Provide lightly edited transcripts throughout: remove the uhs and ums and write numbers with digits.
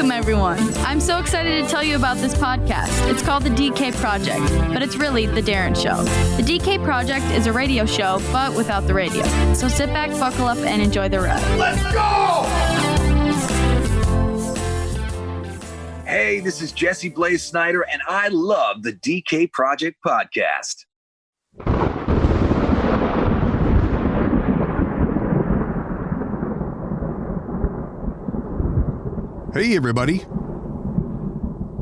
Welcome, everyone. I'm so excited to tell you about this podcast. It's called The DK Project, but it's really The Darren Show. The DK Project is a radio show, but without the radio. So sit back, buckle up, and enjoy the ride. Let's go! Hey, this is Jesse Blaze Snyder, and I love the DK Project podcast. Hey, everybody.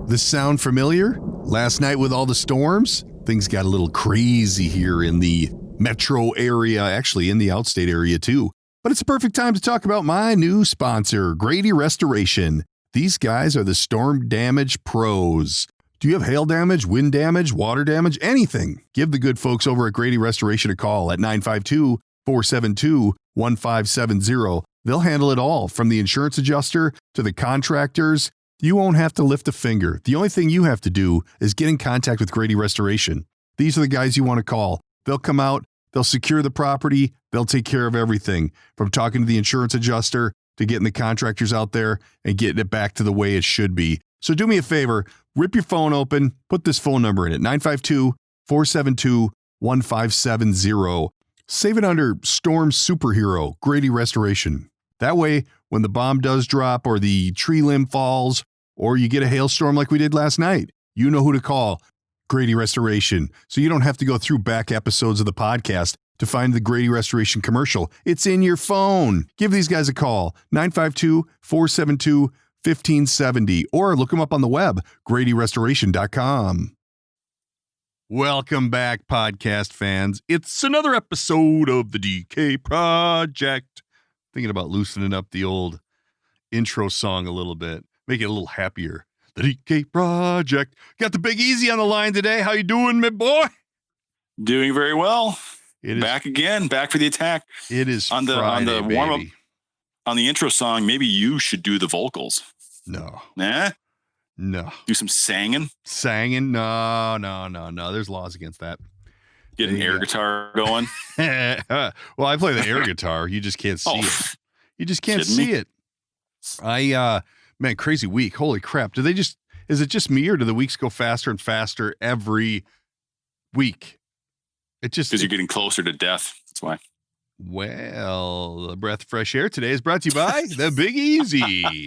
This sound familiar? Last night with all the storms, things got a little crazy here in the metro area, actually in the outstate area too. But it's a perfect time to talk about my new sponsor, Grady Restoration. These guys are the storm damage pros. Do you have hail damage, wind damage, water damage, anything? Give the good folks over at Grady Restoration a call at 952-472-1570. They'll handle it all, from the insurance adjuster to the contractors. You won't have to lift a finger. The only thing you have to do is get in contact with Grady Restoration. These are the guys you want to call. They'll come out, they'll secure the property, they'll take care of everything, from talking to the insurance adjuster to getting the contractors out there and getting it back to the way it should be. So do me a favor, rip your phone open, put this phone number in it, 952-472-1570. Save it under Storm Superhero, Grady Restoration. That way, when the bomb does drop or the tree limb falls or you get a hailstorm like we did last night, you know who to call, Grady Restoration. So you don't have to go through back episodes of the podcast to find the Grady Restoration commercial. It's in your phone. Give these guys a call, 952-472-1570, or look them up on the web, gradyrestoration.com. Welcome back, podcast fans. It's another episode of the DK Project. Thinking about loosening up the old intro song a little bit, make it a little happier. The DK Project. Got the Big Easy on the line today. How you doing, my boy? Doing very well. It is back again, back for the attack. It is on the Friday, warm up baby. On the intro song. Maybe you should do the vocals. No. Nah. No. Do some singing. Singing? No. There's laws against that. Get an air guitar going. Well, I play the air guitar. You just can't see it. You just can't see it. Man, crazy week. Holy crap. Is it just me, or do the weeks go faster and faster every week? It just, because you're getting closer to death. That's why. Well, the breath of fresh air today is brought to you by the Big Easy.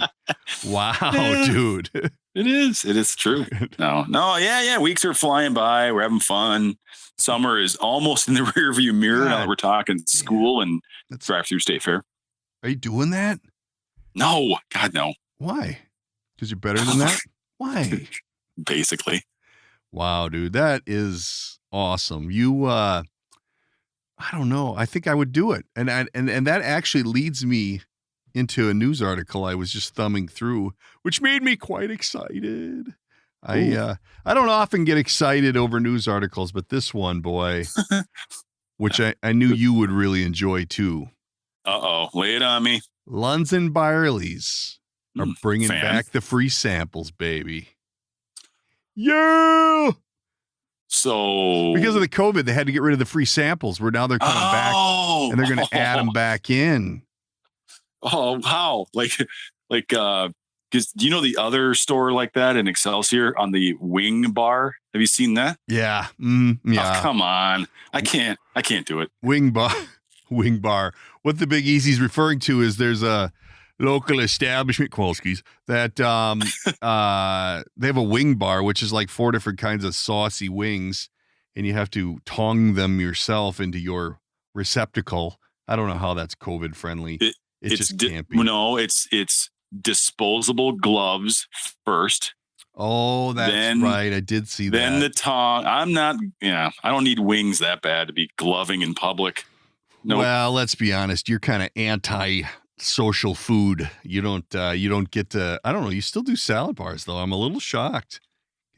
Wow, dude. It is true. No. Yeah. Weeks are flying by. We're having fun. Summer is almost in the rearview mirror. Now that we're talking school and drive through State Fair. Are you doing that? No, God, no. Why? Because you're better than that? Why? Basically. Wow, dude, that is awesome. You, I don't know. I think I would do it. And that actually leads me into a news article I was just thumbing through, which made me quite excited. I don't often get excited over news articles, but this one, boy, which I knew you would really enjoy too. Uh-oh, lay it on me. Lunds and Byerly's are bringing back the free samples, baby. Yeah! So because of the COVID, they had to get rid of the free samples, where now they're coming back and they're going to add them back in. Oh, how? Like, because do you know the other store like that in Excelsior on the Wing Bar? Have you seen that? Yeah. Yeah. Oh, come on. I can't do it. Wing Bar. What the Big Easy's referring to is there's a local establishment, Kowalski's, that they have a wing bar, which is like 4 different kinds of saucy wings, and you have to tong them yourself into your receptacle. I don't know how that's COVID friendly. It just can't be. No, it's disposable gloves first. Oh, that's right. I did see that. Then the tong. I don't need wings that bad to be gloving in public. No. Well, let's be honest. You're kind of anti-social food. You don't get to, I don't know. You still do salad bars though. I'm a little shocked.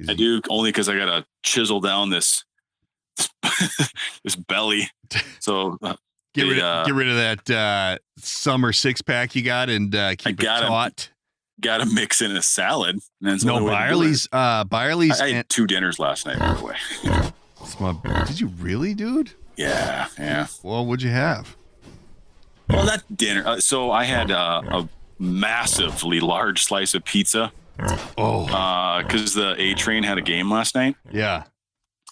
I do, only because I got to chisel down this belly. So get rid of that summer 6-pack you got and keep it taut. Got to mix in a salad. No, Byerly's. Byerly's. I had 2 dinners last night, by the way. Did you really, dude? Yeah. Well, what'd you have? Well, that dinner. So I had a massively large slice of pizza. Oh, because the A train had a game last night. yeah.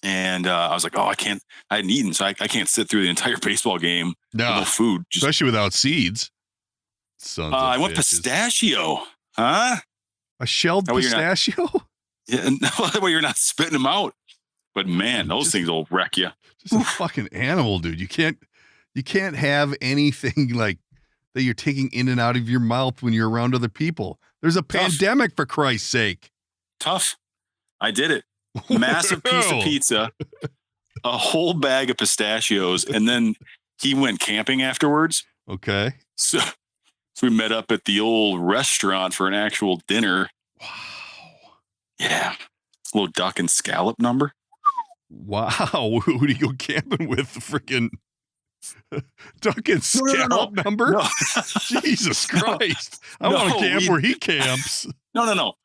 And I was like, I hadn't eaten, so I can't sit through the entire baseball game with no food. Especially without seeds. I went pistachio. Huh? A shelled pistachio? Yeah, that way you're not spitting them out. But man, those things will wreck you. Just a fucking animal, dude. You can't have anything like that you're taking in and out of your mouth when you're around other people. There's a pandemic, for Christ's sake. Tough. I did it. Massive piece of pizza, a whole bag of pistachios, and then he went camping afterwards. Okay. So we met up at the old restaurant for an actual dinner. Wow. Yeah. A little duck and scallop number. Wow. Who do you go camping with? The freaking duck and scallop number? No. Jesus Christ. I want to camp where he camps. No.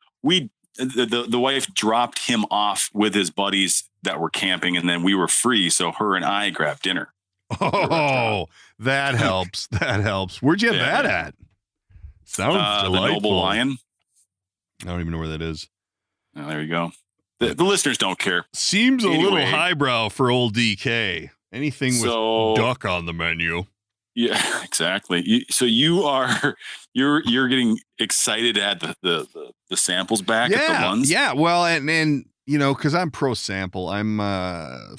The wife dropped him off with his buddies that were camping, and then we were free, so her and I grabbed dinner. Oh, that helps. That helps. Where'd you have that at? Sounds delightful. The Noble Lion. I don't even know where that is. Oh, there you go. The listeners don't care. Seems a little highbrow for old DK. Anything with duck on the menu. Yeah, exactly. So you're getting excited to add the samples back at the Lunds? Yeah. Well, and because I'm pro sample. I'm I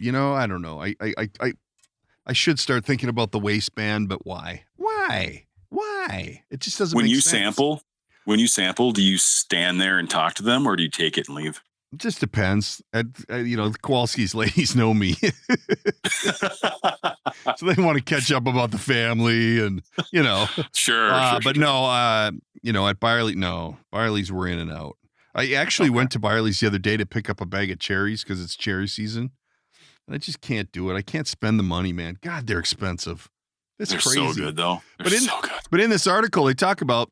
don't know. I should start thinking about the waistband, but why? Why? It just doesn't make sense. When you sample, do you stand there and talk to them, or do you take it and leave? It just depends. The Kowalski's ladies know me. So they want to catch up about the family and, Sure. But no, at Byerly's were in and out. I actually went to Byerly's the other day to pick up a bag of cherries because it's cherry season. And I just can't do it. I can't spend the money, man. God, they're expensive. They're crazy. So good, though. So good. But in this article, they talk about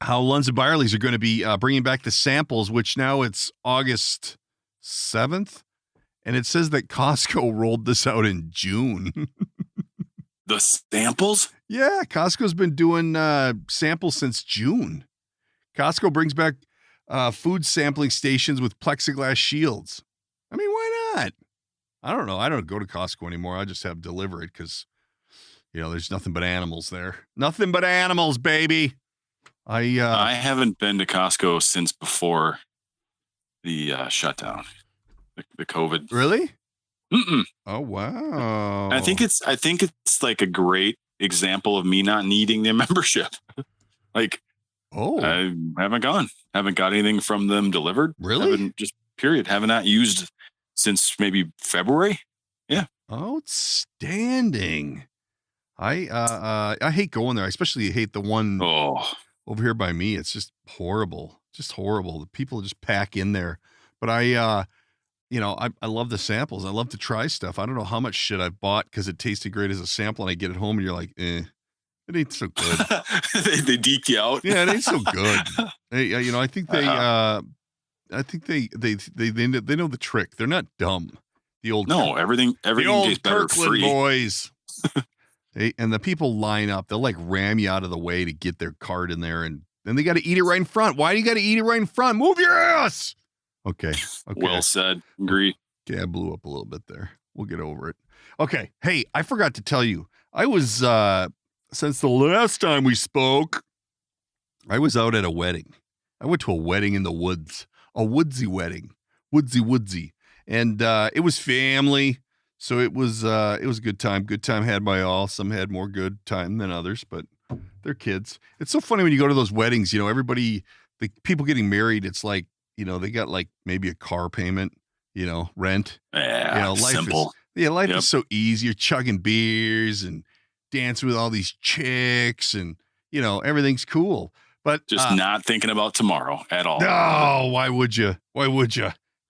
how Lunds and Byerly's are going to be bringing back the samples, which now it's August 7th. And it says that Costco rolled this out in June. The samples? Yeah, Costco's been doing samples since June. Costco brings back food sampling stations with plexiglass shields. I mean, why not? I don't know. I don't go to Costco anymore. I just have deliver it because, there's nothing but animals there. Nothing but animals, baby. I haven't been to Costco since before the shutdown, the COVID. Really? Mm-mm. Oh wow! I think it's like a great example of me not needing their membership. I haven't got anything from them delivered. Really? Haven't not used since maybe February. Yeah. Outstanding. I hate going there. I especially hate the one over here by me. It's just horrible. Just horrible. The people just pack in there. But I love the samples. I love to try stuff. I don't know how much shit I've bought because it tasted great as a sample, and I get it home and you're like, it ain't so good. they deked you out. Yeah, it ain't so good. I think they know the trick. They're not dumb. Everything tastes better Kirkland free. Boys. And the people line up. They'll ram you out of the way to get their cart in there, and then they got to eat it right in front. Why do you got to eat it right in front? Move your ass. Okay. Well said. Agree. Okay, I blew up a little bit there. We'll get over it. Okay. Hey, I forgot to tell you. I was since the last time we spoke, I was out at a wedding. I went to a wedding in the woods, a woodsy wedding, woodsy, and it was family. So it was a good time. Good time had by all. Some had more good time than others, but they're kids. It's so funny when you go to those weddings, everybody, the people getting married, it's like, they got maybe a car payment, rent. Yeah, life simple. Life is so easy. You're chugging beers and dancing with all these chicks and, everything's cool. But just not thinking about tomorrow at all. No, why would you?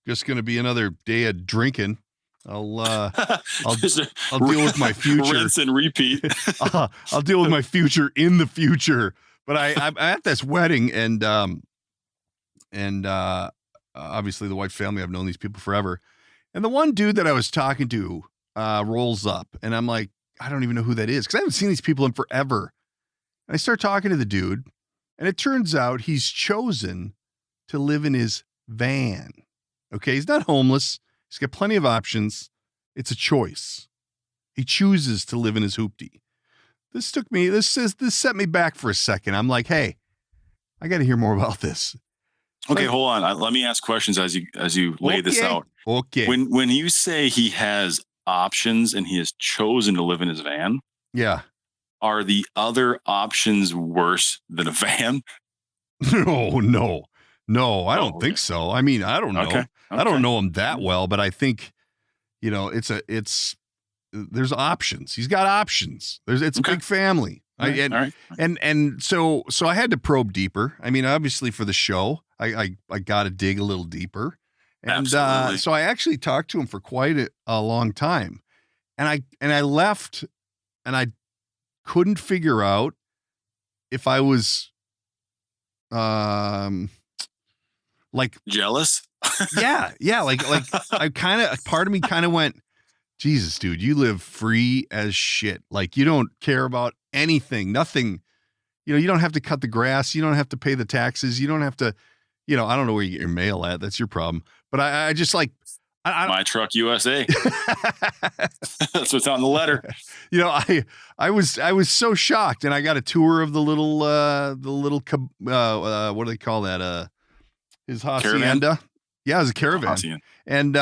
Just going to be another day of drinking. I'll deal with my future. Rinse and repeat. I'll deal with my future in the future. But I'm at this wedding, and obviously the White family, I've known these people forever. And the one dude that I was talking to rolls up, and I'm like, I don't even know who that is because I haven't seen these people in forever. And I start talking to the dude, and it turns out he's chosen to live in his van. Okay, he's not homeless. He's got plenty of options. It's a choice. He chooses to live in his hoopty. This set me back for a second. I'm like, hey, I got to hear more about this. Okay, hold on. Let me ask questions as you lay this out. Okay. When you say he has options and he has chosen to live in his van, yeah, are the other options worse than a van? No. I don't think so. I mean, I don't know. Okay. I don't know him that well, but I think, there's options. He's got options. It's a big family. All right. And so I had to probe deeper. I mean, obviously for the show, I got to dig a little deeper. And so I actually talked to him for quite a long time. And I left and I couldn't figure out if I was like jealous. yeah. Like part of me kind of went, Jesus, dude, you live free as shit. Like you don't care about anything, nothing. You don't have to cut the grass. You don't have to pay the taxes. You don't have to, I don't know where you get your mail at. That's your problem. But I just like, My Truck USA. That's what's on the letter. I was so shocked, and I got a tour of the little what do they call that? His hacienda. Caravan? Yeah, it was a caravan. Hacienda. And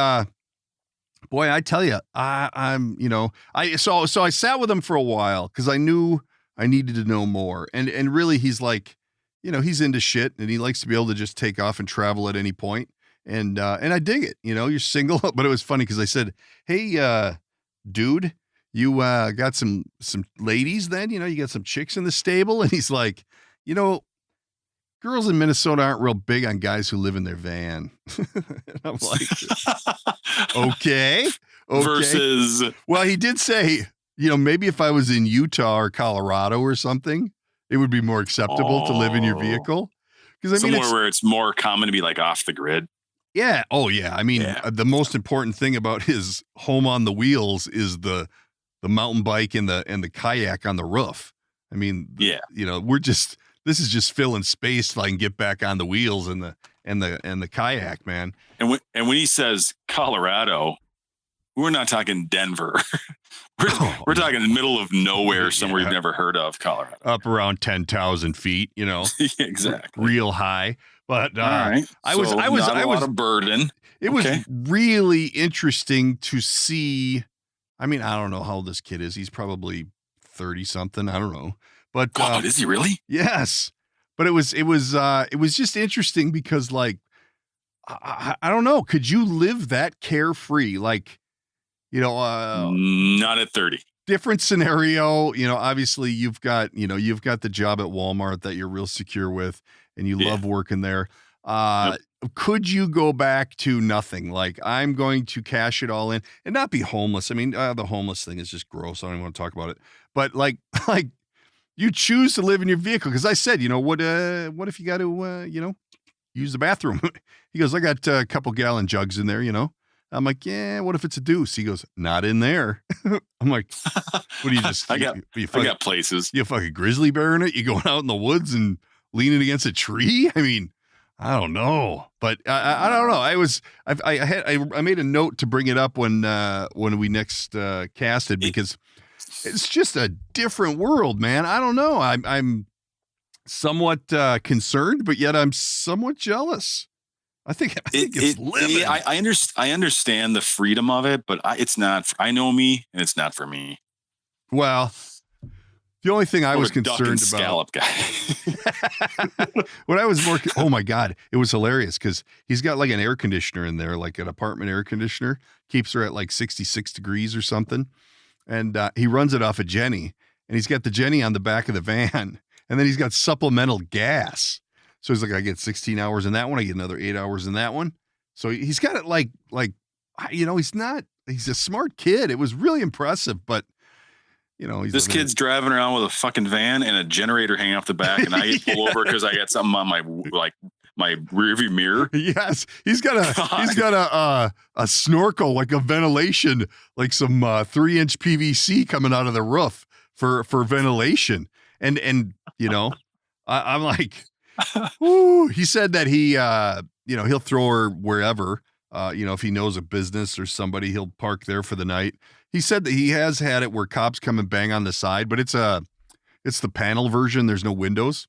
boy, I tell you, so I sat with him for a while because I knew I needed to know more. And really, he's like, he's into shit, and he likes to be able to just take off and travel at any point. And I dig it. You're single, but it was funny because I said, hey, dude, you got some ladies then? You got some chicks in the stable? And he's like, girls in Minnesota aren't real big on guys who live in their van. And I'm like, okay. Versus. Well, he did say, maybe if I was in Utah or Colorado or something, it would be more acceptable to live in your vehicle. Because somewhere where it's more common to be like off the grid. Yeah. Oh, yeah. I mean, the most important thing about his home on the wheels is the mountain bike and the kayak on the roof. I mean, this is just filling space so I can get back on the wheels and the kayak, man. And when he says Colorado, we're not talking Denver. we're talking the middle of nowhere, somewhere you've never heard of, Colorado. Up around 10,000 feet, Exactly. Real high. But all right. I was a burden. It was really interesting to see. I mean, I don't know how old this kid is. He's probably 30 something. I don't know. But God, is he really? Yes. But it was just interesting because like I don't know. Could you live that carefree? Like, not at 30. Different scenario. Obviously you've got the job at Walmart that you're real secure with, and you love working there. Yep. Could you go back to nothing? Like, I'm going to cash it all in and not be homeless. I mean, the homeless thing is just gross. I don't even want to talk about it. But like you choose to live in your vehicle. Because I said, what if you got to, use the bathroom? He goes, I got a couple gallon jugs in there, I'm like, yeah, what if it's a deuce? He goes, not in there. I'm like, what do you just, I got places. You fucking grizzly bear in it? You going out in the woods and leaning against a tree? I mean, I don't know, but I don't know. I made a note to bring it up when we next casted, because it's just a different world, man. I don't know. I'm somewhat concerned, but yet I'm somewhat jealous. I think it's living. Yeah, I understand the freedom of it, but it's not. I know me, and it's not for me. Well, the only thing I was concerned about, scallop guy. what I was more, oh my God, it was hilarious because he's got like an air conditioner in there, like an apartment air conditioner, keeps her at like 66 degrees or something. And he runs it off of Jenny, and he's got the Jenny on the back of the van, and then he's got supplemental gas. So he's like, I get 16 hours in that one. I get another 8 hours in that one. So he's got it like, he's a smart kid. It was really impressive, but this kid's driving around with a fucking van and a generator hanging off the back, and I get pulled over because I got something on my rearview mirror. Yes, he's got a snorkel, like a ventilation, like some 3-inch PVC coming out of the roof for ventilation. And you know, I'm like, ooh, he said that he, he'll throw her wherever, if he knows a business or somebody, he'll park there for the night. He said that he has had it where cops come and bang on the side, but it's the panel version. There's no windows.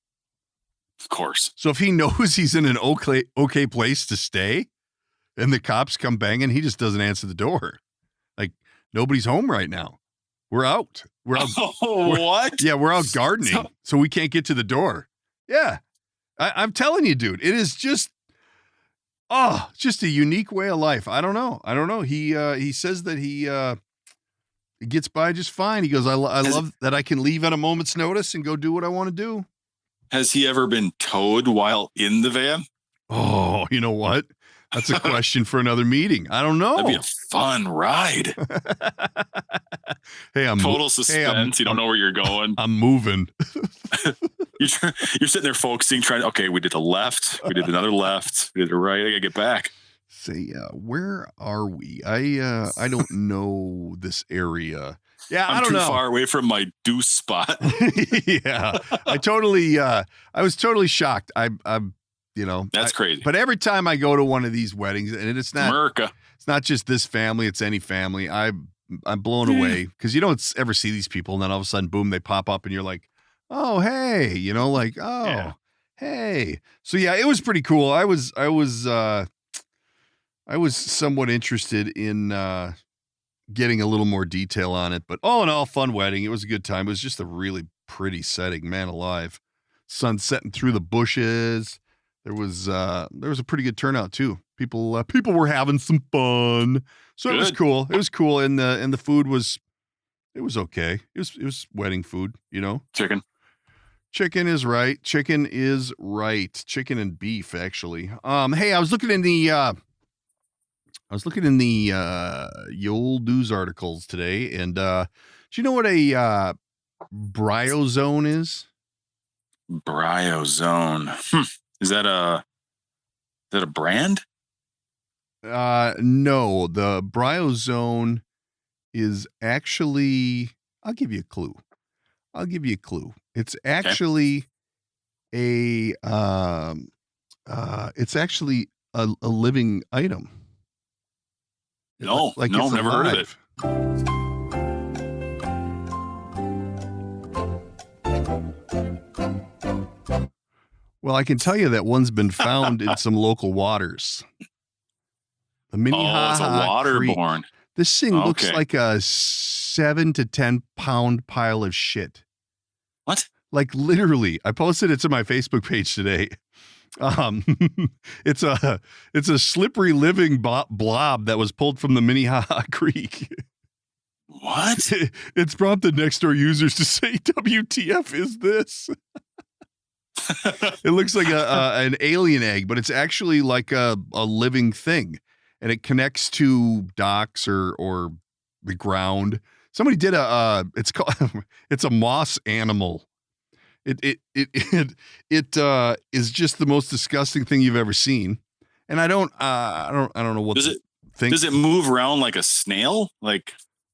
Of course. So if he knows he's in an okay place to stay and the cops come banging, he just doesn't answer the door. Like, nobody's home right now. We're out. What? Yeah, we're out gardening, so we can't get to the door. Yeah. I'm telling you, dude, it is just a unique way of life. I don't know. He says that he gets by just fine. He goes, I love that I can leave at a moment's notice and go do what I want to do. Has he ever been towed while in the van? Oh, you know what? That's a question for another meeting. I don't know. That'd be a fun ride. Hey, total suspense. You don't know where you're going. I'm moving. You're sitting there focusing, okay, we did a left, we did another left, we did a right. I gotta get back. Say, where are we? I don't know this area. Yeah, I don't know. Too far away from my deuce spot. Yeah, I was totally shocked. I'm that's crazy. But every time I go to one of these weddings, and it's not America. It's not just this family, it's any family. I'm blown away because you don't ever see these people, and then all of a sudden, boom, they pop up, and you're like, oh, hey, hey. So yeah, it was pretty cool. I was somewhat interested in getting a little more detail on it, but all in all, fun wedding. It was a good time. It was just a really pretty setting, man alive. Sun setting through the bushes. There was a pretty good turnout too. People were having some fun. So good. It was cool. And the food was okay. It was wedding food, Chicken is right. Chicken and beef, actually. Hey, I was looking in the Yole News articles today, and do you know what a Bryozone is? Bryozone. Is that a brand? No, the Bryozone is actually, I'll give you a clue. It's actually it's actually a living item. No, never heard of it. Well, I can tell you that one's been found in some local waters. The Minnehaha it's a waterborne. Creek. This thing looks like a 7 to 10 pound pile of shit. What? Like literally, I posted it to my Facebook page today. It's a slippery living blob that was pulled from the Minnehaha Creek. What? It's prompted next door users to say, "WTF is this?" It looks like an alien egg, but it's actually like a living thing, and it connects to docks or the ground. Somebody did it's a moss animal. It is just the most disgusting thing you've ever seen, and I don't know what does it move around like a snail? Like,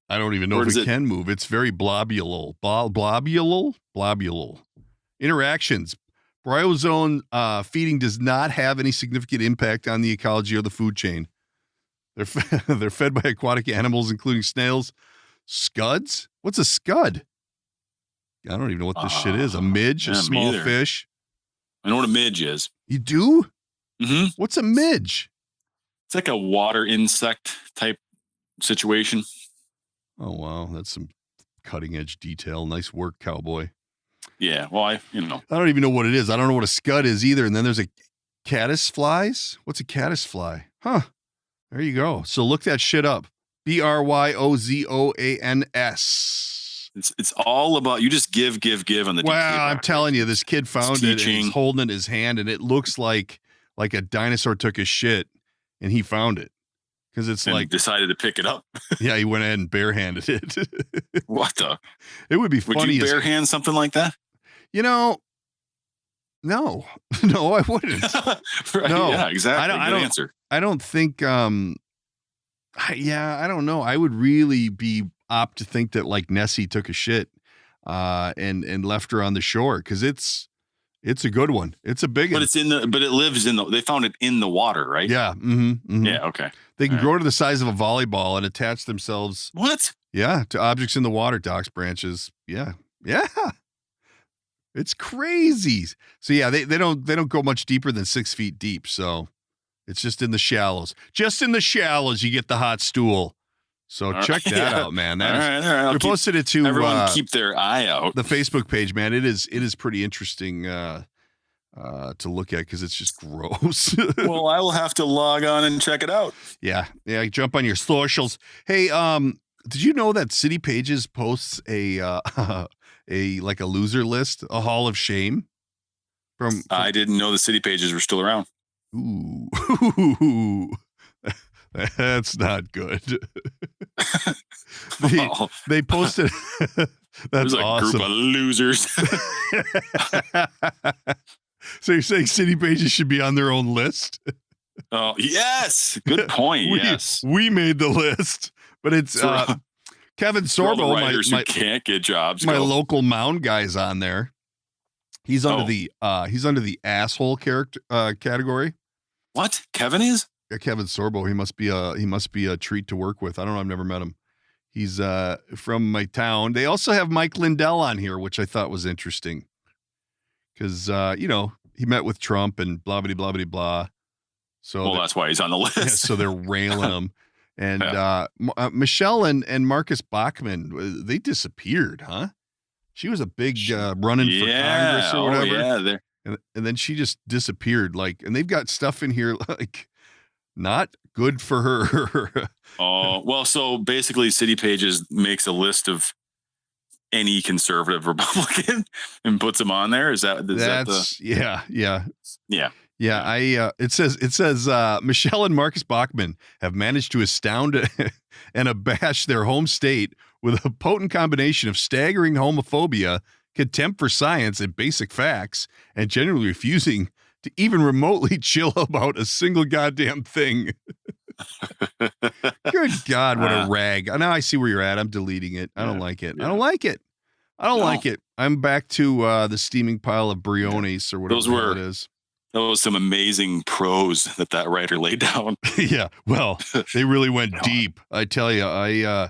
I don't even know if it can move. It's very blobulal. Blobulal. Interactions. Bryozone feeding does not have any significant impact on the ecology or the food chain. They're fed by aquatic animals, including snails. Scuds? What's a scud? I don't even know what this shit is. A midge? A small fish? I know what a midge is. You do? Mm-hmm. What's a midge? It's like a water insect type situation. Oh, wow. That's some cutting edge detail. Nice work, cowboy. Yeah. Well, I don't even know what it is. I don't know what a scud is either. And then there's a caddisflies. What's a caddisfly? Huh. There you go. So look that shit up. Bryozons. It's all about, you just give on the. Wow, I'm telling you, this kid found it and he's holding it in his hand, and it looks like a dinosaur took his shit and he found it. Because it's and decided to pick it up. Yeah, he went ahead and barehanded it. What the? It would be funny. Would you barehand something like that? No, I wouldn't. Right, no, yeah, exactly. I don't answer. I don't think. I don't know. I would really be apt to think that like Nessie took a shit. and left her on the shore because it's a good one. It's a big one. But it lives they found it in the water, right? Yeah. Mm-hmm. Yeah. Okay. They can grow to the size of a volleyball and attach themselves. What? Yeah. To objects in the water, docks, branches. Yeah. Yeah. It's crazy. So yeah, they don't go much deeper than 6 feet deep. So it's just in the shallows. Just in the shallows, you get the hot stool. So check that out, man. All right. We posted it to everyone. Keep their eye out. The Facebook page, man. It is pretty interesting to look at because it's just gross. Well, I will have to log on and check it out. Yeah. Jump on your socials. Hey, did you know that City Pages posts a loser list, a Hall of Shame? From I didn't know the City Pages were still around. Ooh. That's not good. They posted. That's awesome. Group of losers. So you're saying City Pages should be on their own list? Oh yes, good point. Yes, we made the list, but it's Kevin Sorbo, who can't get jobs. My local mound guy's on there. He's under the asshole character category. What? Kevin is? Yeah, Kevin Sorbo. He must be a treat to work with. I don't know. I've never met him. He's from my town. They also have Mike Lindell on here, which I thought was interesting because he met with Trump and blah blah blah blah blah. So that's why he's on the list. Yeah, so they're railing him. And Michelle and Marcus Bachmann, they disappeared, huh? She was a big running for Congress or whatever. Yeah, and then she just disappeared. And they've got stuff in here not good for her. So basically City Pages makes a list of any conservative Republican and puts them on there. Yeah. It says Michelle and Marcus Bachmann have managed to astound and abash their home state with a potent combination of staggering homophobia, contempt for science and basic facts, and generally refusing to even remotely chill about a single goddamn thing. Good God, what a rag. Now I see where you're at. I'm deleting it. I don't like it. I don't like it. I'm back to the steaming pile of briones or whatever it is. That was some amazing prose that writer laid down. Yeah, well, they really went deep. I tell you.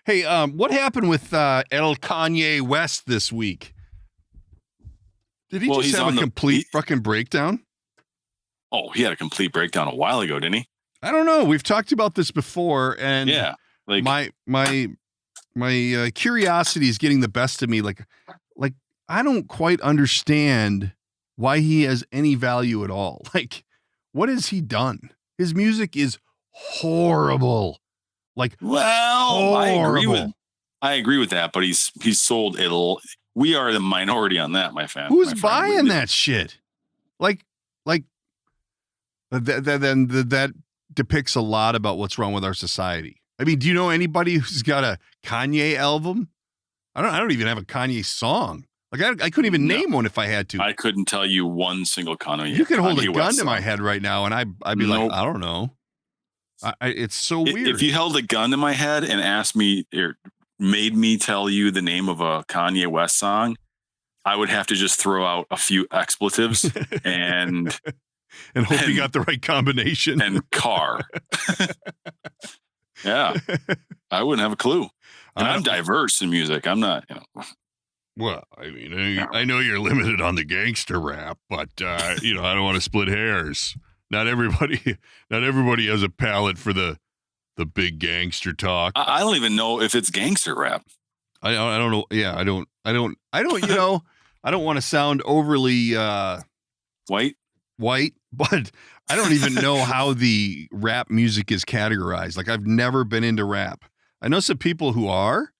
Hey, what happened with El Kanye West this week? Did he just have a complete fucking breakdown? Oh, he had a complete breakdown a while ago, didn't he? I don't know. We've talked about this before, and my curiosity is getting the best of me. Like I don't quite understand why he has any value at all. What has he done? His music is horrible. Horrible. I agree with that, but he's sold a little. We are the minority on that, my fan. Who's buying that shit? That depicts a lot about what's wrong with our society. I mean, do you know anybody who's got a Kanye album? I don't even have a Kanye song. I couldn't even name one if I had to. I couldn't tell you one single Kanye. You could hold a gun to my head right now, and I'd be like, I don't know. It's so weird. If you held a gun to my head and asked me or made me tell you the name of a Kanye West song, I would have to just throw out a few expletives and hope you got the right combination. And car. Yeah. I wouldn't have a clue. And I'm diverse in music. I'm not, Well, I mean, I know you're limited on the gangster rap, but I don't want to split hairs. Not everybody has a palate for the big gangster talk. I don't even know if it's gangster rap. I don't know. Yeah, I don't. I don't want to sound overly white, but I don't even know how the rap music is categorized. I've never been into rap. I know some people who are.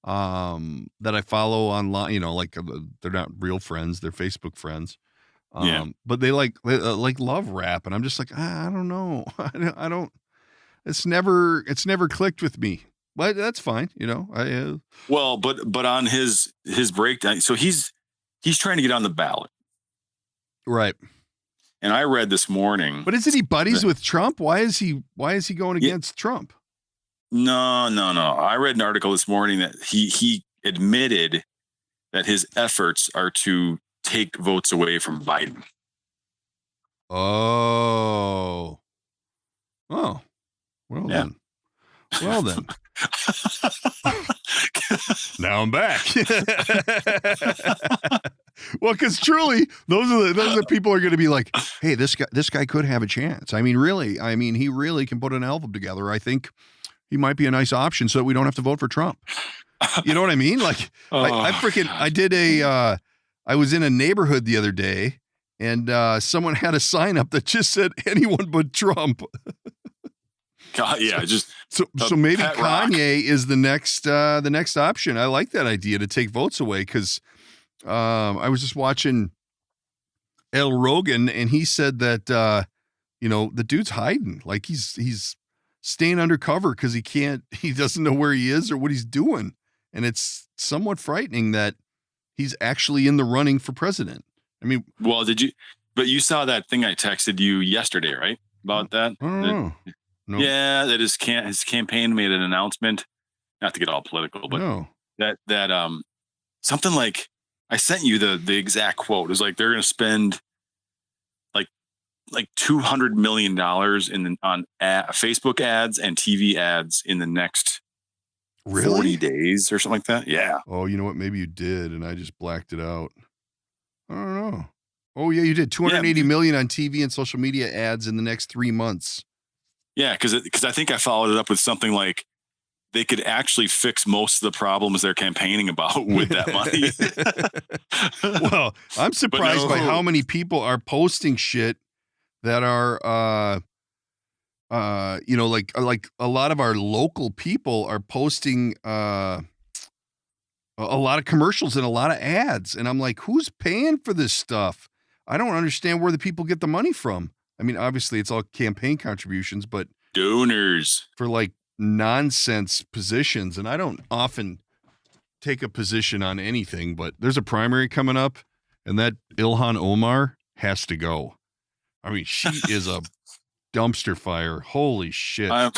That I follow online, they're not real friends, they're Facebook friends. But they love rap, and I'm just like, I don't know. I don't, it's never clicked with me, but that's fine. But on his breakdown, so he's trying to get on the ballot. Right. And I read this morning, but isn't he buddies with Trump? Why is he going against Trump? No. I read an article this morning that he admitted that his efforts are to take votes away from Biden. Oh. Well Yeah. then. Well then. Now I'm back. Well, because truly, those are the people are going to be like, hey, this guy could have a chance. I mean, really, he really can put an album together. I think he might be a nice option so that we don't have to vote for Trump. You know what I mean? Like, I was in a neighborhood the other day, and someone had a sign up that just said anyone but Trump. God, yeah, so maybe Kanye is the next option. I like that idea to take votes away, because I was just watching El Rogan, and he said that the dude's hiding, like he's staying undercover because he doesn't know where he is or what he's doing, and it's somewhat frightening that he's actually in the running for president. I mean, well, but you saw that thing I texted you yesterday, right? About that? I don't know. No. Yeah, that his campaign made an announcement, not to get all political, but that something like, I sent you the exact quote. It was like they're going to spend like $200 million on Facebook ads and TV ads in the next 40 days or something like that. Yeah. Oh, you know what? Maybe you did, and I just blacked it out. I don't know. Oh yeah, you did. $280 million on TV and social media ads in the next 3 months. Yeah, because I think I followed it up with something like they could actually fix most of the problems they're campaigning about with that money. Well, I'm surprised by how many people are posting shit that are, like a lot of our local people are posting a lot of commercials and a lot of ads. And I'm like, who's paying for this stuff? I don't understand where the people get the money from. I mean, obviously it's all campaign contributions, but donors for like nonsense positions. And I don't often take a position on anything, but there's a primary coming up, and that Ilhan Omar has to go. I mean, she is a dumpster fire. Holy shit. I'm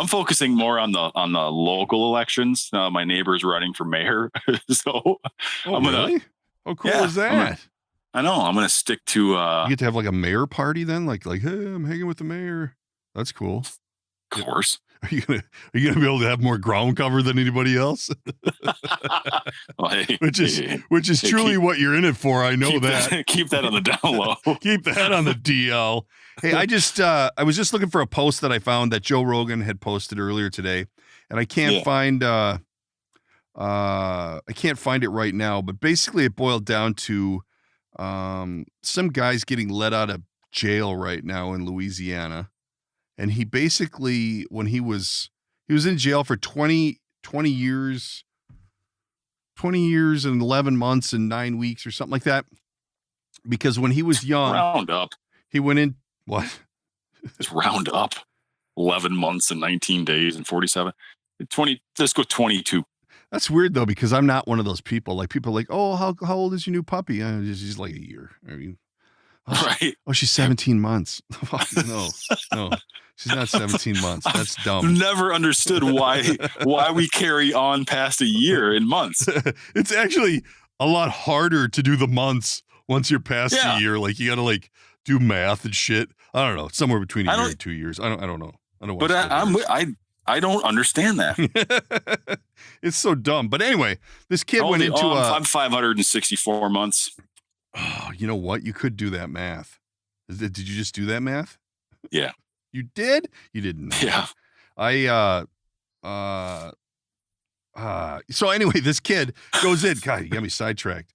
focusing more on the local elections. My neighbor's running for mayor. So really? How cool is that? I know. I'm going to stick to you get to have like a mayor party then? Like, hey, I'm hanging with the mayor. That's cool. Of course. Are you gonna be able to have more ground cover than anybody else? Well, hey, which is truly what you're in it for. I know that. Keep that on the down low. Keep that on the DL. Hey, I was just looking for a post that I found that Joe Rogan had posted earlier today, and I can't find it right now. But basically, it boiled down to some guy's getting let out of jail right now in Louisiana. And he basically, when he was in jail for 20 years and 11 months and 9 weeks or something like that. Because when he was young, round up, he went in, what? Just round up 11 months and 19 days and 47, 20, let's go 22. That's weird though, because I'm not one of those people. Like people are like, oh, how old is your new puppy? She's like a year. I mean, right. Oh, she's 17 months. No, she's not 17 months. That's dumb. Never understood why we carry on past a year in months. It's actually a lot harder to do the months once you're past a year. Like you got to like do math and shit. I don't know. Somewhere between a year and 2 years. I don't know. I don't. But I don't understand that. It's so dumb. But anyway, this kid went into I'm 564 months. Oh, you know what? You could do that math. Did you just do that math? Yeah. You did? You didn't. Yeah. So anyway, this kid goes in. God, you got me sidetracked.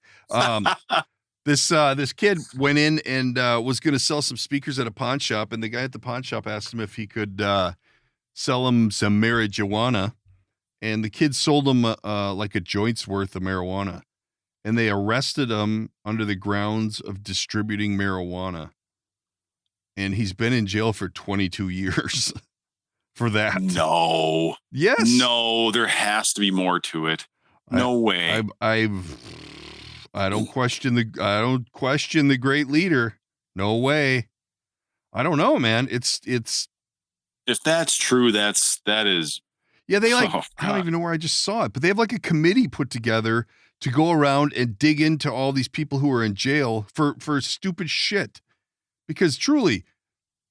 This kid went in and was going to sell some speakers at a pawn shop, and the guy at the pawn shop asked him if he could sell him some marijuana, and the kid sold him like a joint's worth of marijuana. And they arrested him under the grounds of distributing marijuana. And he's been in jail for 22 years for that. No. Yes. No, there has to be more to it. No way. I don't question the great leader. No way. I don't know, man. It's if that's true, that is. Yeah, they I don't even know where I just saw it, but they have like a committee put together to go around and dig into all these people who are in jail for stupid shit. Because truly,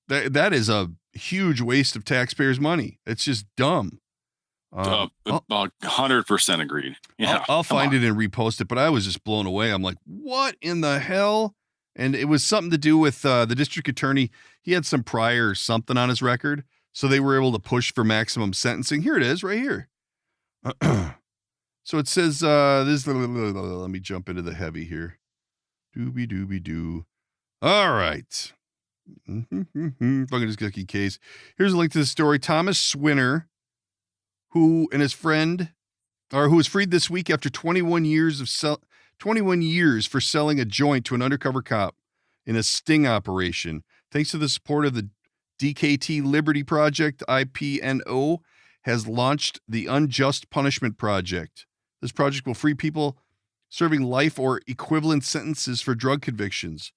that is a huge waste of taxpayers' money. It's just dumb. 100% agreed. Yeah, I'll find it and repost it, but I was just blown away. I'm like, what in the hell? And it was something to do with the district attorney. He had some prior something on his record, so they were able to push for maximum sentencing. Here it is, right here. So it says, let me jump into the heavy here. Doobie-doo. All right. Fungus cookie case. Here's a link to the story. Thomas Swinner, who was freed this week after 21 years for selling a joint to an undercover cop in a sting operation. Thanks to the support of the DKT Liberty Project, IP104 has launched the Unjust Punishment Project. This project will free people serving life or equivalent sentences for drug convictions.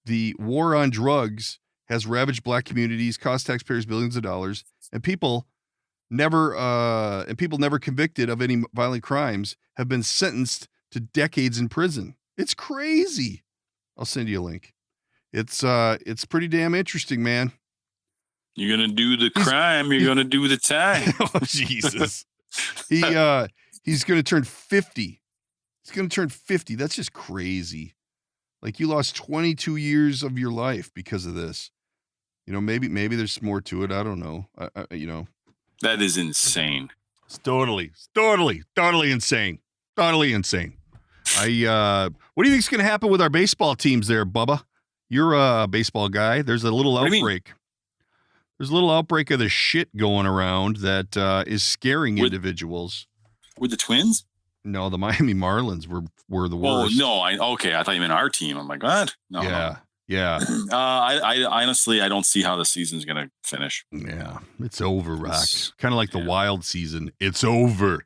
The war on drugs has ravaged black communities, cost taxpayers billions of dollars, and people never convicted of any violent crimes have been sentenced to decades in prison. It's crazy. I'll send you a link. It's pretty damn interesting, man. You're gonna do the crime. You're gonna do the time. Oh, Jesus. He's gonna turn 50. He's gonna turn 50. That's just crazy. Like, you lost 22 years of your life because of this. You know, maybe there's more to it. I don't know. That is insane. It's totally insane. Totally insane. What do you think's gonna happen with our baseball teams there, Bubba? You're a baseball guy. There's a little outbreak. There's a little outbreak of the shit going around that is scaring individuals. With the Twins? No, the Miami Marlins were the worst. Oh, no. I thought you meant our team. I'm like, what? No. Yeah. I honestly, I don't see how the season's going to finish. Yeah, it's over, Rock. Kind of like the Wild season. It's over.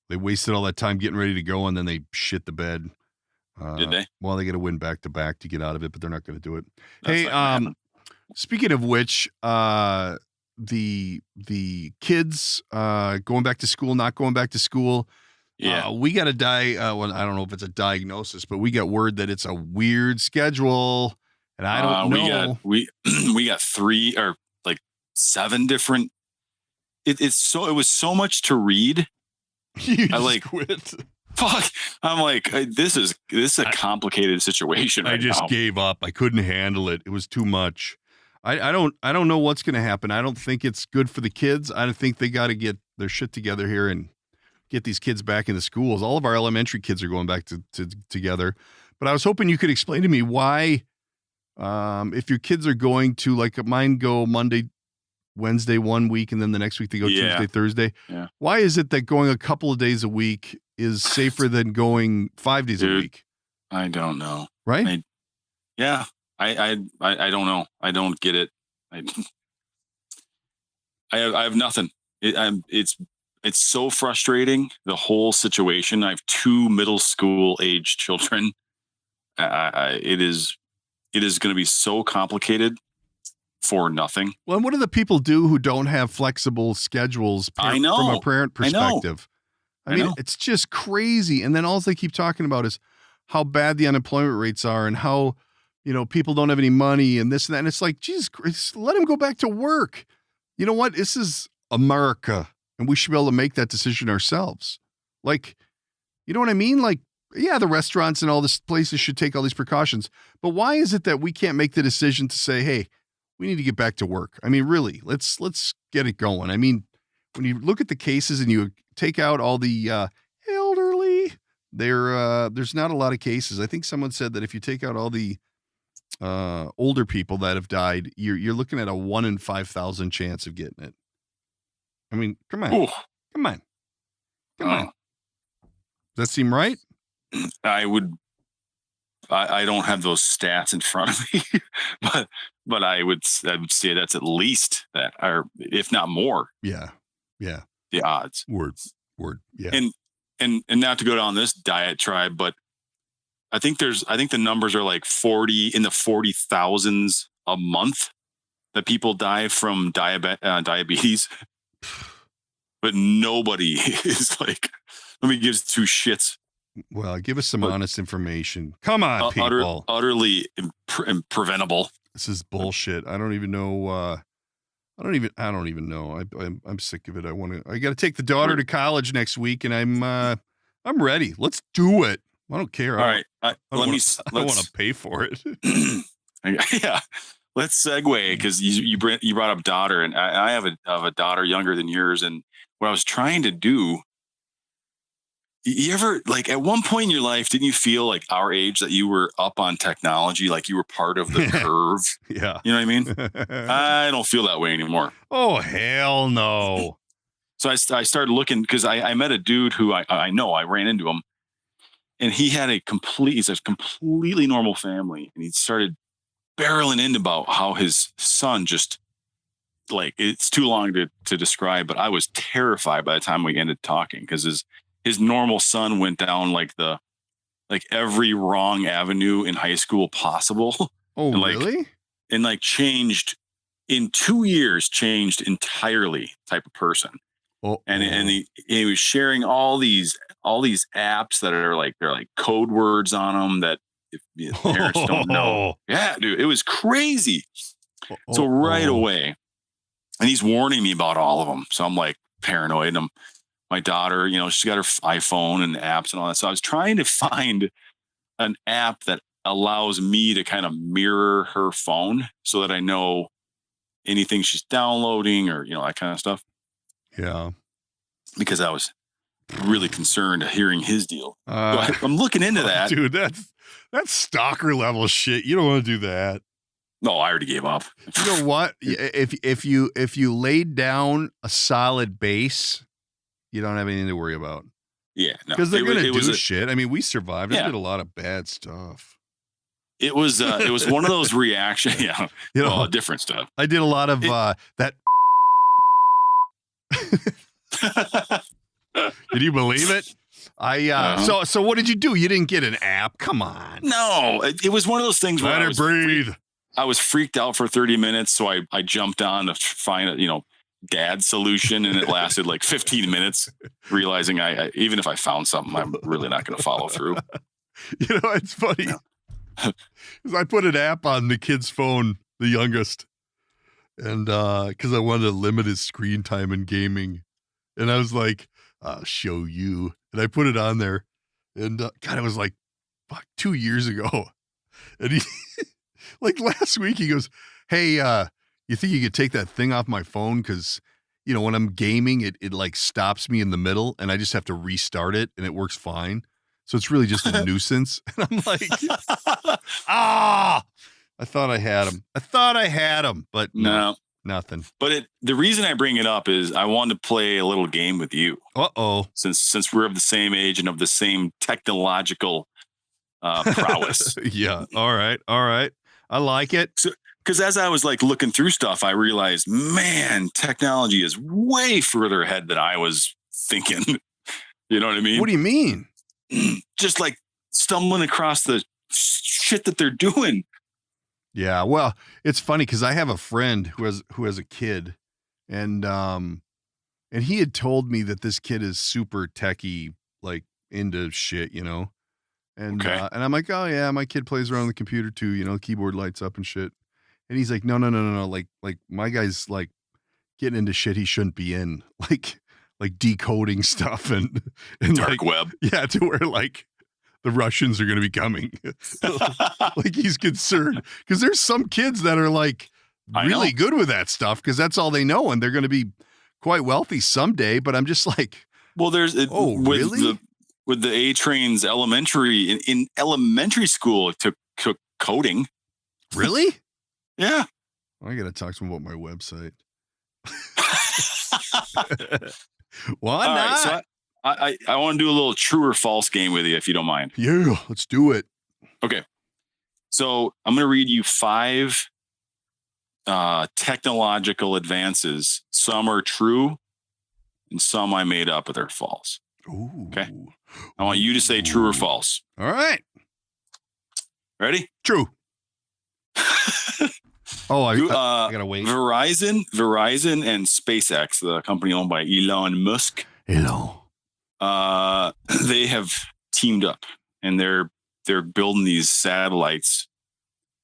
They wasted all that time getting ready to go, and then they shit the bed. Did they? Well, they got to win back-to-back to get out of it, but they're not going to do it. Hey, speaking of which, the kids going back to school, not going back to school. Yeah, we got a well, I don't know if it's a diagnosis, but we got word that it's a weird schedule, and I don't know. We got 3 or like 7 different. It was so much to read. I quit. Fuck! I'm like, this is a complicated situation. I just gave up. I couldn't handle it. It was too much. I don't know what's going to happen. I don't think it's good for the kids. I don't think they got to get their shit together here and get these kids back in the schools. All of our elementary kids are going back to together. But I was hoping you could explain to me why, if your kids are going to, like mine go Monday, Wednesday 1 week, and then the next week they go Tuesday, Thursday. Yeah. Why is it that going a couple of days a week is safer than going 5 days a week? I don't know. Right? I don't know. I don't get it. I have nothing. It's so frustrating, the whole situation. I have 2 middle school age children. It is going to be so complicated for nothing. Well, and what do the people do who don't have flexible schedules from a parent perspective? I mean, it's just crazy. And then all they keep talking about is how bad the unemployment rates are and how, people don't have any money and this and that. And it's like, Jesus Christ, let them go back to work. You know what? This is America, and we should be able to make that decision ourselves. Like, you know what I mean? Like, yeah, the restaurants and all these places should take all these precautions. But why is it that we can't make the decision to say, hey, we need to get back to work? I mean, really, let's get it going. I mean, when you look at the cases and you take out all the elderly, there's not a lot of cases. I think someone said that if you take out all the older people that have died, you're looking at a 1 in 5,000 chance of getting it. I mean, come on. Does that seem right? I don't have those stats in front of me, but I would say that's at least that, or if not more. Yeah. The odds. Word. Yeah. And not to go down this diet tribe, but I think the numbers are like 40,000s a month that people die from diabetes. but nobody is like, nobody gives two shits. Well, give us some honest information. Come on, people. Utterly preventable. This is bullshit. I don't even know. I don't even know. I'm sick of it. I got to take the daughter to college next week, and I'm ready. Let's do it. I don't care. All right. I don't want to pay for it. Yeah. Let's segue, because you brought up daughter, and I have a daughter younger than yours, and what I was trying to do. You ever, like, at one point in your life, didn't you feel like our age that you were up on technology, like you were part of the curve? Yeah. You know what I mean? I don't feel that way anymore. Oh, hell no. So I started looking, because I met a dude who I know, I ran into him, and he had a completely normal family. And he started barreling in about how his son just, like, it's too long to describe, but I was terrified by the time we ended talking, because his normal son went down like every wrong avenue in high school possible. Oh, and really? And changed in 2 years, changed entirely type of person. Oh, and he was sharing all these apps that are they're like code words on them that if parents don't know. Yeah, dude, it was crazy. So right away, and he's warning me about all of them. So I'm like paranoid. And my daughter, she's got her iPhone and apps and all that. So I was trying to find an app that allows me to kind of mirror her phone so that I know anything she's downloading or, that kind of stuff. Yeah. Because I was really concerned hearing his deal. So I'm looking into that. Dude, that's stalker level shit. You don't want to do that. No, I already gave up. You know what? If you laid down a solid base, you don't have anything to worry about. Yeah, no, because they're going to do shit. I mean, we survived. I did a lot of bad stuff. It was one of those reactions. Yeah, different stuff. I did a lot of that. Did you believe it? So what did you do? You didn't get an app? Come on. No, it was one of those things where let her breathe. I was freaked out for 30 minutes, so I jumped on to find a dad solution, and it lasted like 15 minutes, realizing I even if I found something, I'm really not going to follow through. It's funny because I put an app on the kid's phone, the youngest, and because I wanted to limit his screen time in gaming, and I was like, I'll show you, and I put it on there, and God, it was like 2 years ago, and he like last week he goes, hey, you think you could take that thing off my phone? Because, when I'm gaming, it like stops me in the middle and I just have to restart it and it works fine. So it's really just a nuisance. And I'm like, I thought I had him. But no, nothing. But the reason I bring it up is I wanted to play a little game with you. Uh-oh. Since we're of the same age and of the same technological prowess. Yeah. All right. I like it. Because as I was looking through stuff, I realized, man, technology is way further ahead than I was thinking. You know what I mean? What do you mean? Just stumbling across the shit that they're doing. Yeah, well, it's funny because I have a friend who has a kid, and he had told me that this kid is super techie, like into shit, And okay. And I'm like, oh yeah, my kid plays around the computer too, keyboard lights up and shit. And he's like, no. Like my guy's like getting into shit he shouldn't be in, like decoding stuff and dark web. Yeah, to where the Russians are going to be coming. Like he's concerned because there's some kids that are really good with that stuff because that's all they know and they're going to be quite wealthy someday. But I'm just like, well, really? With the A-Train's elementary in elementary school, it took coding. Really? Yeah. I got to talk to him about my website. Why not? Right, so I want to do a little true or false game with you, if you don't mind. Yeah, let's do it. Okay. So I'm going to read you 5 technological advances. Some are true and some I made up, but they're false. Ooh. Okay. I want you to say true or false. All right. Ready? True. Oh, I gotta wait. Verizon and SpaceX, the company owned by Elon Musk. Hello. They have teamed up, and they're building these satellites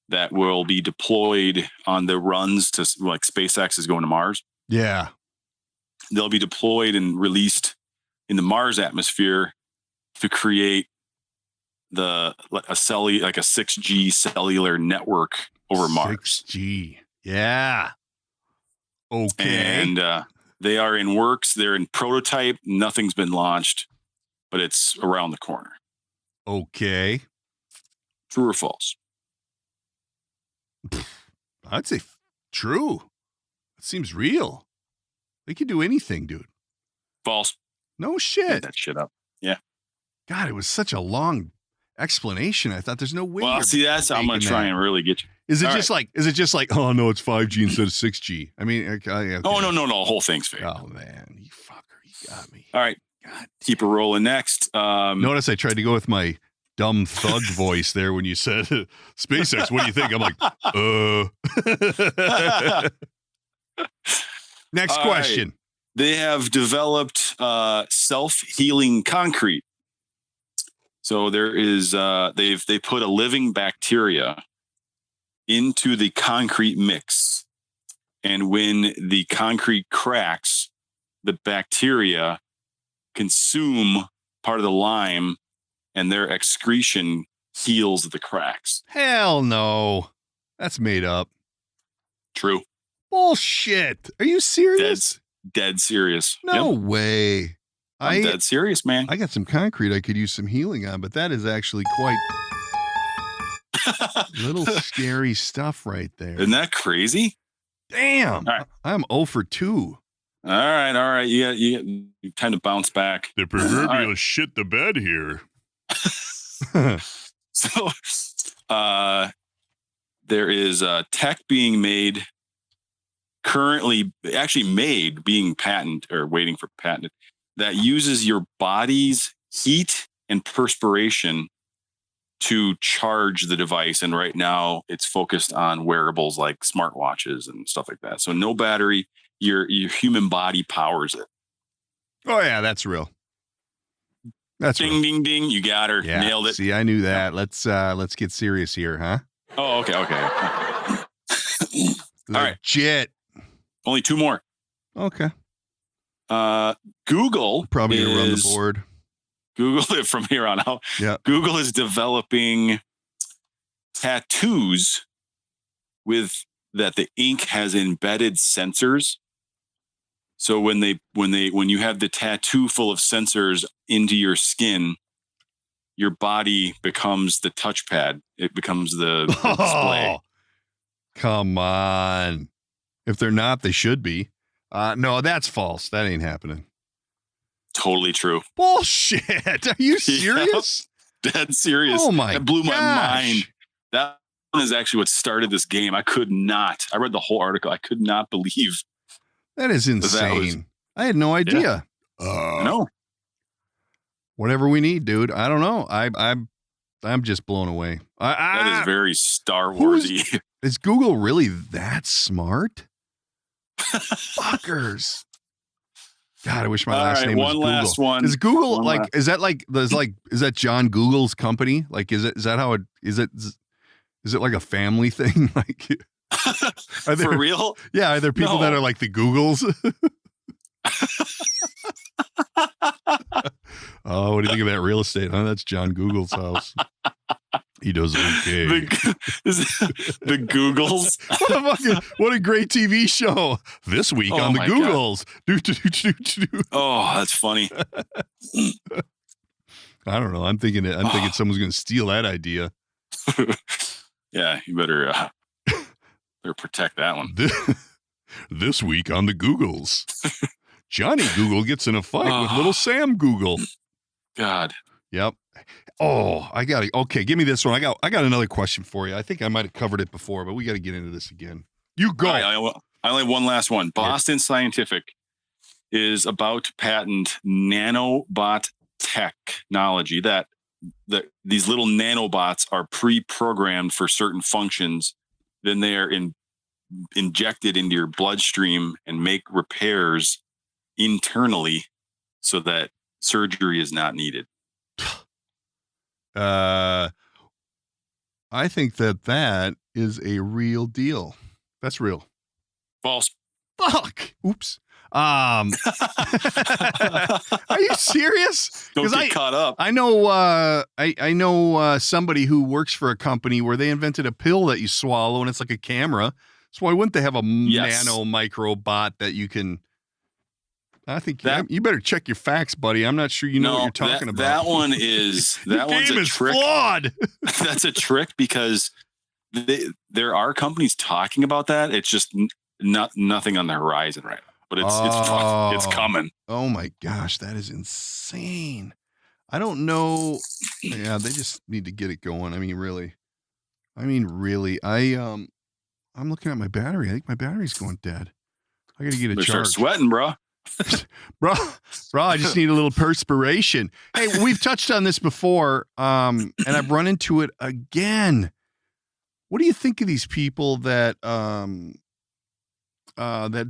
that will be deployed on the runs to, like, SpaceX is going to Mars. Yeah. They'll be deployed and released in the Mars atmosphere to create a 6G cellular network over Mars. 6G. Yeah. Okay. And they are in works. They're in prototype. Nothing's been launched, but it's around the corner. Okay. True or false? I'd say true. It seems real. They could do anything, dude. False. No Get shit. that shit up. Yeah. God, it was such a long explanation. I thought there's no way. Well, see, that's I'm gonna try and really get you. Is it just like, oh no, it's 5G instead of 6G? I mean, okay. Oh no, the whole thing's fake. Oh man, you fucker, you got me. All right, God. keep it rolling. Next, Notice I tried to go with my dumb thug voice there when you said SpaceX. What do you think? I'm like, Next All question. Right. They have developed self-healing concrete. So there is they put a living bacteria into the concrete mix, and when the concrete cracks, the bacteria consume part of the lime, and their excretion heals the cracks. Hell no, that's made up. True. Bullshit. Are you serious? Dead serious. No Yep. way. I'm dead serious, man. I got some concrete I could use some healing on, but that is actually quite little scary stuff right there. Isn't that crazy? Damn. All right. I'm 0 for 2. All right. You kind of bounce back. The proverbial shit the bed here. So there is tech being made, being patented or waiting for patent, that uses your body's heat and perspiration to charge the device. And right now it's focused on wearables like smartwatches and stuff like that. So no battery, your human body powers it. Oh yeah, that's real. That's ding, real. ding, ding. You got her. Yeah. Nailed it. See, I knew that. Let's get serious here, huh? Oh, okay. All right. Legit. Only 2 more. Okay. Google Probably gonna run the board. Google from here on out. Yeah. Google is developing tattoos with that the ink has embedded sensors. So when you have the tattoo full of sensors into your skin, your body becomes the touchpad. It becomes the display. Come on. If they're not, they should be. No, that's false. That ain't happening. Totally true. Bullshit. Are you serious? Yep. Dead serious. Oh my! That blew my gosh. mind. That one is actually what started this game. I read the whole article. I could not believe. That is insane. I had no idea. No. Whatever we need, dude. I don't know. I'm just blown away. That is very Star Warsy. Is Google really that smart? Fuckers. God, I wish my last name was one Google. last one. Is Google One like? last. Is that John Google's company? Like, is that how it is? Is it like a family thing? Like, are there, For real? Yeah, are there people No. that are like the Googles? Oh, what do you think of that real estate? Huh? That's John Google's house. He does okay. The Googles. What a great TV show. This week on the my Googles. Oh, that's funny. I don't know. I'm thinking someone's going to steal that idea. Yeah, you better protect that one. This week on the Googles. Johnny Google gets in a fight with little Sam Google. God. Yep. Oh, okay, give me this one. I got another question for you. I think I might have covered it before, but we got to get into this again. You go. I only have one last one. Boston Scientific is about to patent nanobot technology that these little nanobots are pre-programmed for certain functions. Then they are injected into your bloodstream and make repairs internally so that surgery is not needed. I think that is a real deal. That's real. False. Fuck. Oops. Are you serious? Don't get caught up. I know. I know somebody who works for a company where they invented a pill that you swallow and it's like a camera. So why wouldn't they have a nano micro bot that you can? I think you better check your facts, buddy. I'm not sure you know what you're talking about. That one is one's a trick. Flawed. That's a trick because there are companies talking about that. It's just nothing on the horizon right now. But it's coming. Oh my gosh, that is insane. I don't know. Yeah, they just need to get it going. I mean, really. I'm looking at my battery. I think my battery's going dead. I got to get a charge. Start sweating, bro. bro, I just need a little perspiration. Hey, we've touched on this before, and I've run into it again. What do you think of these people that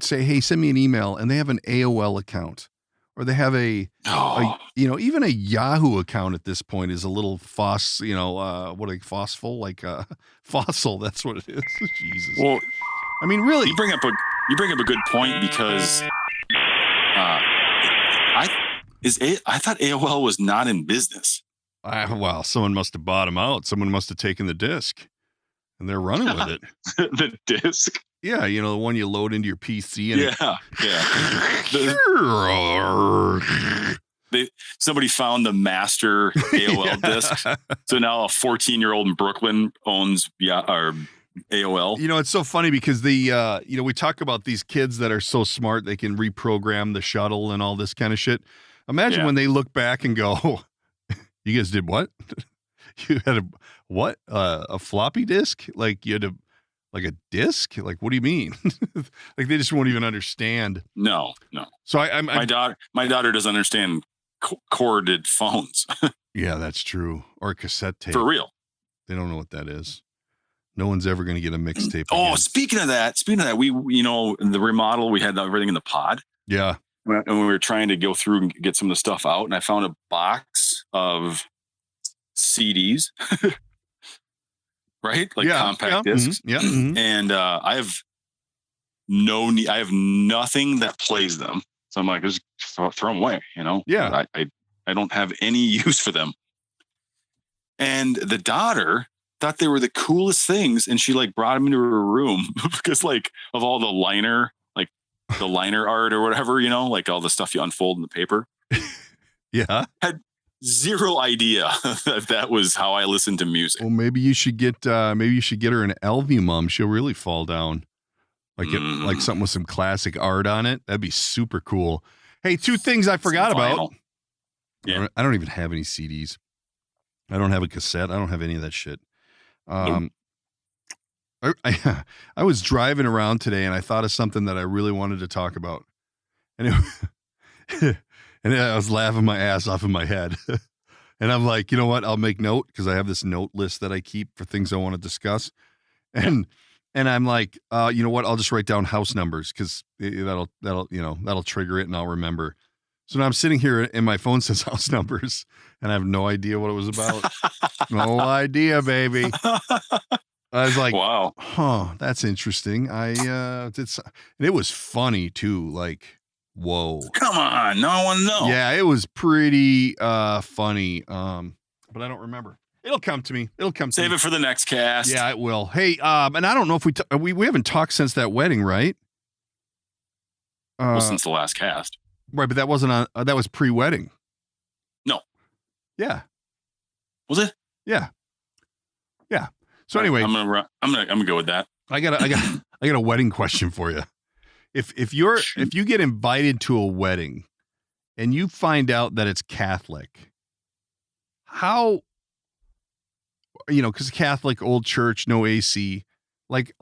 say, "Hey, send me an email," and they have an AOL account, or they have even a Yahoo account at this point is a little fossil. That's what it is. Jesus. Well, I mean, really, you bring up a good point because I thought AOL was not in business. Well, someone must have bought them out. Someone must have taken the disc, and they're running with it. The disc. Yeah, the one you load into your PC. And somebody found the master AOL disc. So now a 14-year-old in Brooklyn owns AOL. It's so funny because we talk about these kids that are so smart they can reprogram the shuttle and all this kind of shit. Imagine when they look back and go, "You guys did what? You had a floppy disk? Like you had a disc? Like what do you mean?" Like they just won't even understand. No. So my daughter doesn't understand corded phones. Yeah, that's true. Or cassette tape. For real. They don't know what that is. No one's ever going to get a mixtape. Oh, again. speaking of that, we in the remodel, we had everything in the pod. Yeah. And we were trying to go through and get some of the stuff out, and I found a box of CDs, right? Like compact discs. Mm-hmm. Yeah. Mm-hmm. And I have nothing that plays them. So I'm like, just throw them away, Yeah. I don't have any use for them. And the daughter thought they were the coolest things, and she brought them into her room because of all the liner art or whatever, all the stuff you unfold in the paper. Yeah. Had zero idea that was how I listened to music. Well, maybe you should get her an Alvumum. She'll really fall down. Like something with some classic art on it. That'd be super cool. Hey, two things I forgot about. Yeah. I don't even have any CDs. I don't have a cassette. I don't have any of that shit. I was driving around today and I thought of something that I really wanted to talk about. And I was laughing my ass off in my head. And I'm like, you know what? I'll make note because I have this note list that I keep for things I want to discuss. And I'm like, you know what? I'll just write down house numbers because that'll trigger it and I'll remember. So now I'm sitting here and my phone says house numbers and I have no idea what it was about. No idea, baby. I was like, wow, that's interesting. And it was funny too. Like, whoa. Come on. No one knows. Yeah, it was pretty funny. But I don't remember. It'll come to me. Save it for the next cast. Yeah, it will. Hey, and I don't know if we haven't talked since that wedding, right? Since the last cast. Right, but that wasn't on. That was pre-wedding. No. Yeah. Was it? Yeah. Yeah. So anyway, I'm gonna go with that. I got a wedding question for you. If you get invited to a wedding and you find out that it's Catholic, how, because Catholic, old church, no AC, like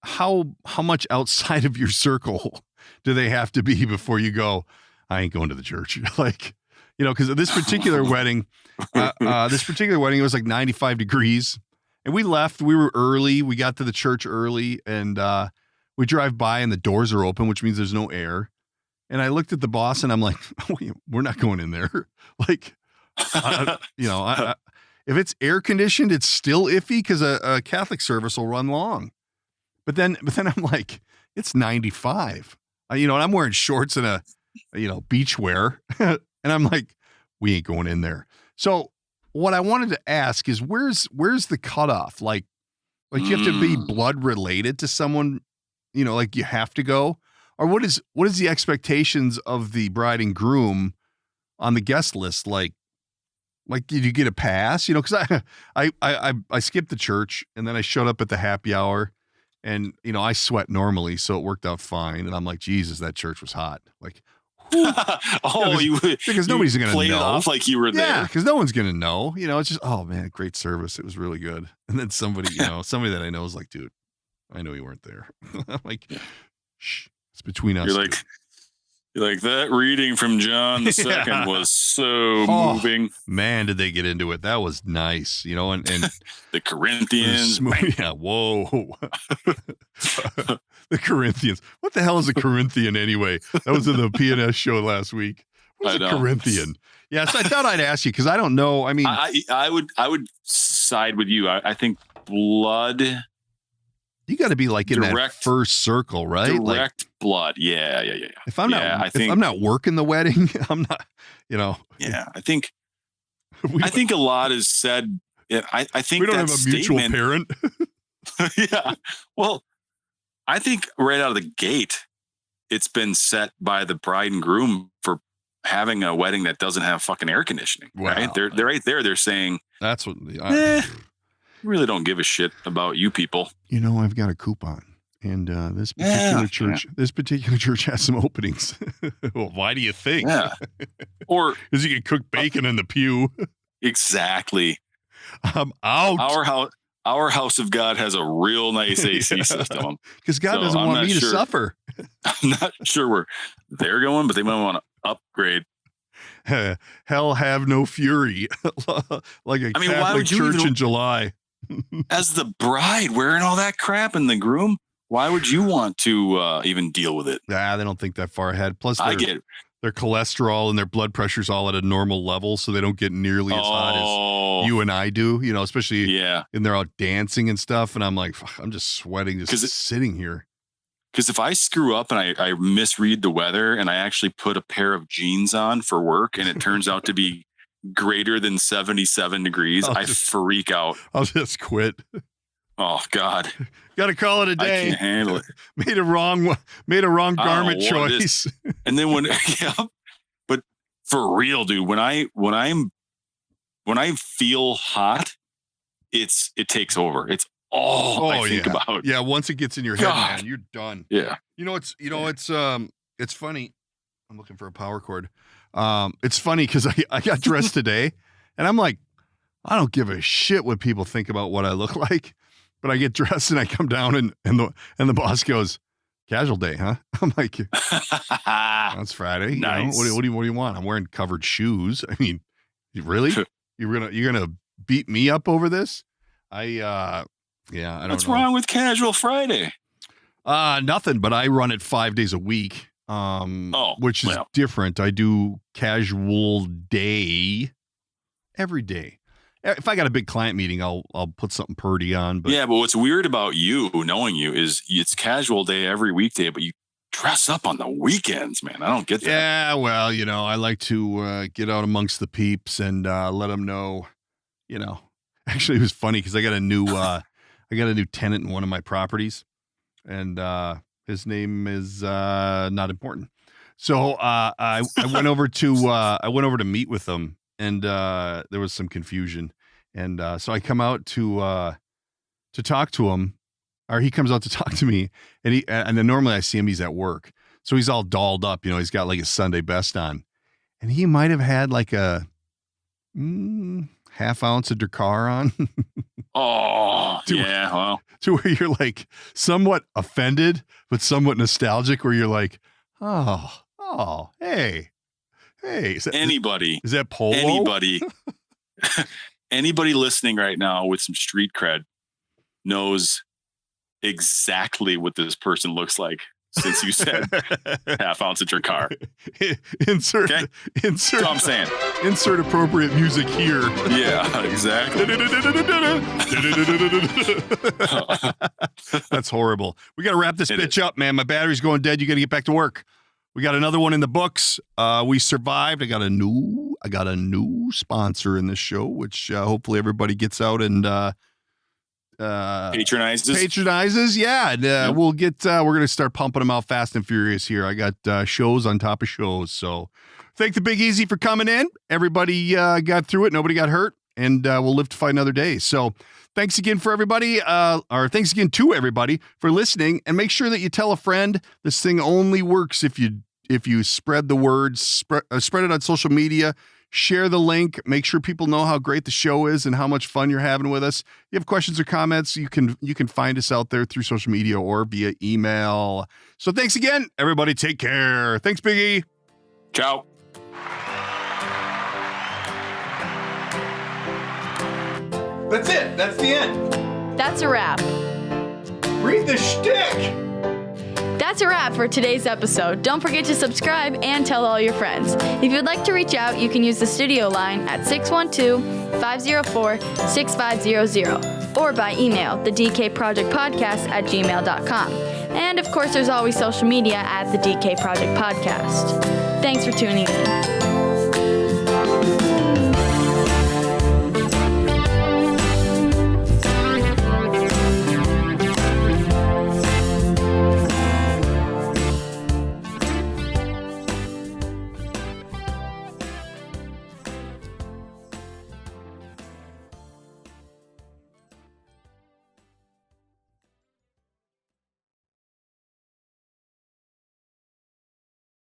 how much outside of your circle do they have to be before you go, I ain't going to the church? Because this particular wedding, it was like 95 degrees. And we left. We were early. We got to the church early, and we drive by, and the doors are open, which means there's no air. And I looked at the boss, and I'm like, we're not going in there. Like, if it's air conditioned, it's still iffy because a Catholic service will run long. But then I'm like, it's 95. And I'm wearing shorts and a beach wear. And I'm like, we ain't going in there. So what I wanted to ask is where's the cutoff? Like you have to be blood related to someone, like you have to go, or what is the expectations of the bride and groom on the guest list? Like did you get a pass? Cause I skipped the church and then I showed up at the happy hour and, I sweat normally. So it worked out fine. And I'm like, Jesus, that church was hot. Like, because nobody's going to know. It off like you were there. Yeah, because no one's going to know. It's just, oh man, great service. It was really good. And then somebody that I know is like, dude, I know you weren't there. I'm like, shh, it's between us. You're like that reading from John the Second was so moving. Man, did they get into it? That was nice, and the Corinthians. Yeah, whoa. The Corinthians. What the hell is a Corinthian anyway? That was in the PNS show last week. What's a Corinthian? Yeah, so I thought I'd ask you because I don't know. I mean, I would side with you. I think blood. You got to be like in that first circle, right? Direct blood. Yeah. If I'm not working the wedding, I'm not. Yeah, I think a lot is said. I think we don't have a mutual parent. Yeah. Well, I think right out of the gate, it's been set by the bride and groom for having a wedding that doesn't have fucking air conditioning. Wow. Right? They're right there. They're saying that's what. Really don't give a shit about you people. I've got a coupon, and this particular church has some openings. Well, why do you think? Yeah. Or because you can cook bacon in the pew. Exactly. I'm out. Our house of God has a real nice AC system. Because God doesn't want me to suffer. I'm not sure where they're going, but they might want to upgrade. Hell have no fury. Like a Catholic church in July. As the bride wearing all that crap and the groom, why would you want to even deal with it? Nah, they don't think that far ahead. Plus, their cholesterol and their blood pressure's all at a normal level, so they don't get nearly as hot as you and I do, especially when they're out dancing and stuff. And I'm like, I'm just sweating just sitting here. Because if I screw up and I misread the weather and I actually put a pair of jeans on for work and it turns out to be greater than 77 degrees, I freak out. I'll just quit. Oh God. Got to call it a day. I can't handle it. Made a wrong garment choice. And then but for real, dude, when I feel hot, it takes over. It's all I think about. Yeah. Once it gets in your head, man, you're done. Yeah. It's funny. I'm looking for a power cord. It's funny because I got dressed today and I'm like, I don't give a shit what people think about what I look like, but I get dressed and I come down and the boss goes, casual day, huh? I'm like, that's Friday. Nice. What do you want? I'm wearing covered shoes. I mean, really? You're gonna beat me up over this? I don't know. What's wrong with casual Friday? Nothing, but I run it 5 days a week. Which is different. I do casual day every day. If I got a big client meeting, I'll put something purdy on. But what's weird about you, knowing you, is it's casual day every weekday, but you dress up on the weekends, man. I don't get that. Yeah, well, I like to get out amongst the peeps and let them know. Actually, it was funny because I got a new tenant in one of my properties, and his name is not important. So I went over to meet with them, and there was some confusion, and so I come out to talk to him, or he comes out to talk to me, and then normally I see him, he's at work, so he's all dolled up, he's got like a Sunday best on, and he might have had like a half ounce of Dakar on. To where you're like somewhat offended, but somewhat nostalgic, where you're like, oh, hey. Is that Polo? Anybody listening right now with some street cred knows exactly what this person looks like since you said half ounce at your car. Insert, Okay? insert. That's what I'm saying. Insert appropriate music here. Yeah, exactly. That's horrible. We got to wrap this bitch up, man. My battery's going dead. You got to get back to work. We got another one in the books. We survived. I got a new sponsor in this show, which hopefully everybody gets out and patronizes. Yeah. And, we'll get, we're going to start pumping them out fast and furious here. I got shows on top of shows. So thank the Big Easy for coming in. Everybody got through it. Nobody got hurt, and we'll live to fight another day. So thanks again for everybody, or thanks again to everybody for listening, and make sure that you tell a friend. This thing only works if you spread the word, spread it on social media. Share the link. Make sure people know how great the show is and how much fun you're having with us. If you have questions or comments, you can find us out there through social media or via email. So thanks again, everybody. Take care. Thanks, Biggie. Ciao. That's it. That's the end. That's a wrap. Read the shtick. That's a wrap for today's episode. Don't forget to subscribe and tell all your friends. If you'd like to reach out, you can use the studio line at 612-504-6500 or by email, thedkprojectpodcast@gmail.com. And of course, there's always social media at the DK Project Podcast. Thanks for tuning in.